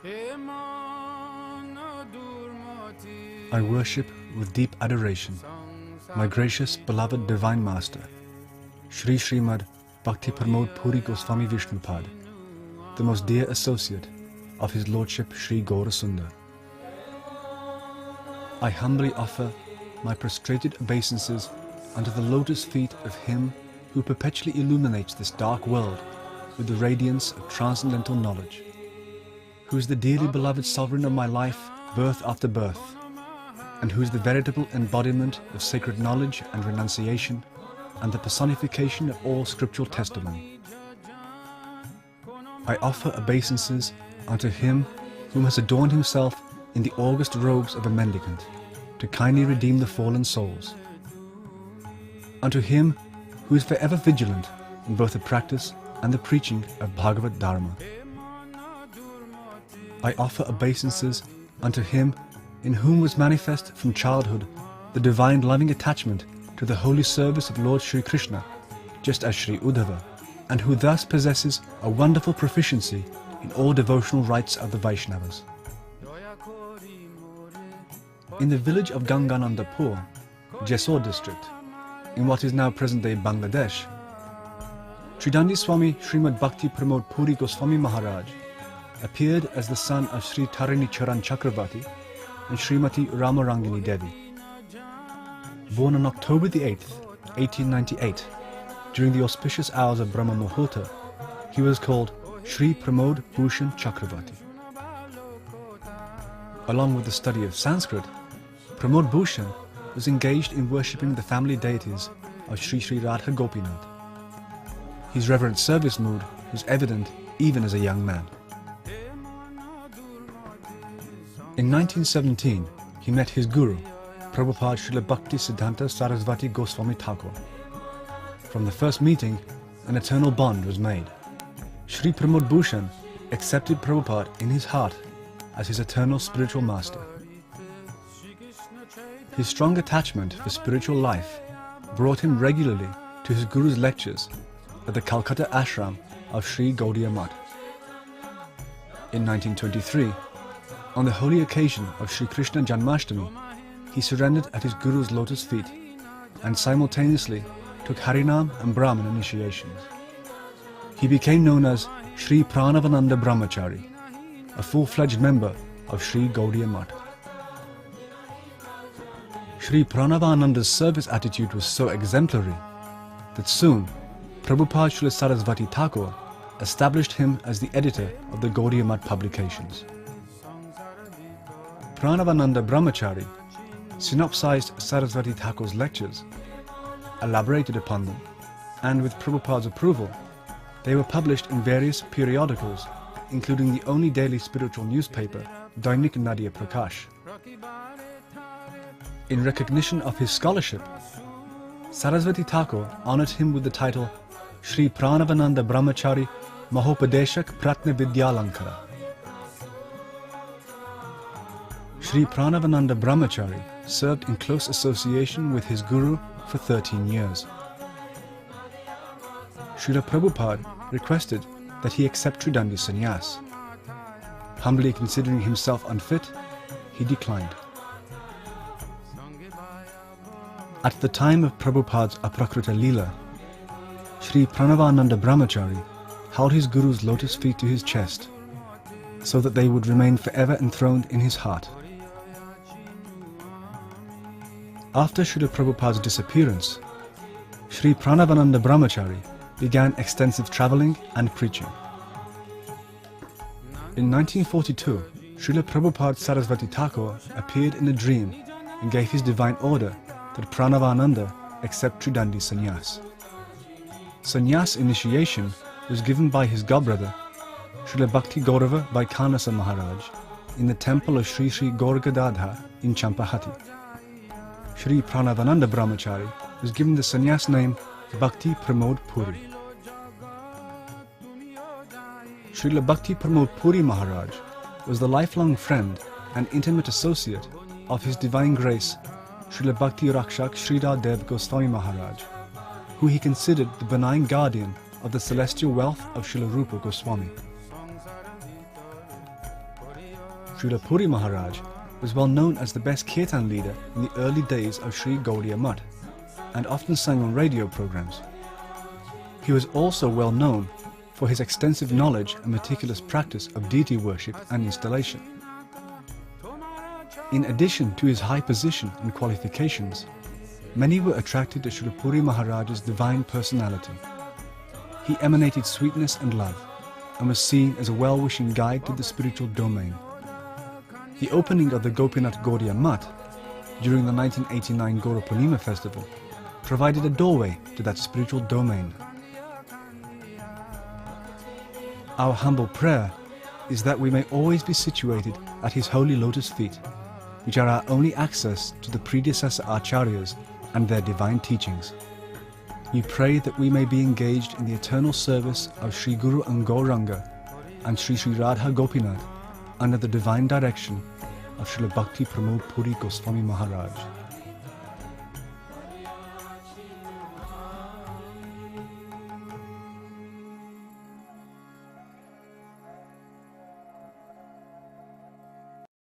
I worship with deep adoration my gracious, beloved Divine Master, Shri Srimad Bhakti Pramode Puri Goswami Vishnupad, the most dear associate of His Lordship Shri Gaura Sundar. I humbly offer my prostrated obeisances unto the lotus feet of Him who perpetually illuminates this dark world with the radiance of transcendental knowledge, who is the dearly beloved sovereign of my life, birth after birth, and who is the veritable embodiment of sacred knowledge and renunciation, and the personification of all scriptural testimony. I offer obeisances unto Him whom has adorned Himself in the august robes of a mendicant, to kindly redeem the fallen souls. Unto Him who is forever vigilant in both the practice and the preaching of Bhagavad Dharma. I offer obeisances unto Him in whom was manifest from childhood the divine loving attachment to the holy service of Lord Sri Krishna, just as Sri Uddhava, and who thus possesses a wonderful proficiency in all devotional rites of the Vaishnavas. In the village of Ganganandapur, Jessore district, in what is now present-day Bangladesh, Tridandi Swami Srimad Bhakti Pramode Puri Goswami Maharaj appeared as the son of Sri Tarini Charan Chakravarti and Srimati Ramarangini Devi. Born on October the 8th, 1898, during the auspicious hours of Brahma Muhurta, he was called Sri Pramode Bhushan Chakravarti. Along with the study of Sanskrit, Pramode Bhushan was engaged in worshipping the family deities of Sri Sri Radha Gopinath. His reverent service mood was evident even as a young man. In 1917, he met his guru, Prabhupada Srila Bhakti Siddhanta Sarasvati Goswami Thakur. From the first meeting, an eternal bond was made. Sri Pramode Bhushan accepted Prabhupada in his heart as his eternal spiritual master. His strong attachment for spiritual life brought him regularly to his guru's lectures at the Calcutta ashram of Sri Gaudiya Math. In 1923, on the holy occasion of Sri Krishna Janmashtami, he surrendered at his guru's lotus feet and simultaneously took Harinam and Brahman initiations. He became known as Sri Pranavananda Brahmachari, a full-fledged member of Sri Gaudiya Math. Sri Pranavananda's service attitude was so exemplary that soon Prabhupada Srila Sarasvati Thakur established him as the editor of the Gaudiya Math publications. Pranavananda Brahmachari synopsized Sarasvati Thakur's lectures, elaborated upon them, and with Prabhupada's approval, they were published in various periodicals, including the only daily spiritual newspaper, Dainik Nadia Prakash. In recognition of his scholarship, Sarasvati Thakur honored him with the title Sri Pranavananda Brahmachari Mahopadeshak Pratna Vidyalankara. Sri Pranavananda Brahmachari served in close association with his guru for 13 years. Srila Prabhupada requested that he accept Tridandi sannyas. Humbly considering himself unfit, he declined. At the time of Prabhupada's Aprakrita Leela, Sri Pranavananda Brahmachari held his guru's lotus feet to his chest so that they would remain forever enthroned in his heart. After Srila Prabhupada's disappearance, Sri Pranavananda Brahmachari began extensive travelling and preaching. In 1942, Srila Prabhupada Sarasvati Thakur appeared in a dream and gave his divine order that Pranavananda accept Tridandi sannyas. Sannyas initiation was given by his godbrother, Srila Bhakti Gaurava Vaikhanasa Maharaj, in the temple of Sri Sri Gauragadadha in Champahati. Sri Pranavananda Brahmachari was given the sannyas name Bhakti Pramode Puri. Srila Bhakti Pramode Puri Maharaj was the lifelong friend and intimate associate of His Divine Grace Srila Bhakti Rakshak Sridhar Dev Goswami Maharaj, who he considered the benign guardian of the celestial wealth of Srila Rupa Goswami. Srila Puri Maharaj was well known as the best kirtan leader in the early days of Sri Gaudiya Math and often sang on radio programs. He was also well known for his extensive knowledge and meticulous practice of deity worship and installation. In addition to his high position and qualifications, many were attracted to Srila Puri Maharaj's divine personality. He emanated sweetness and love, and was seen as a well-wishing guide to the spiritual domain. The opening of the Gopinath Gaudiya Math during the 1989 Gaura Purnima festival provided a doorway to that spiritual domain. Our humble prayer is that we may always be situated at his holy lotus feet, which are our only access to the predecessor acharyas and their divine teachings. We pray that we may be engaged in the eternal service of Sri Guru and Gauranga and Sri Sri Radha Gopinath under the divine direction of Srila Bhakti Pramode Puri Goswami Maharaj.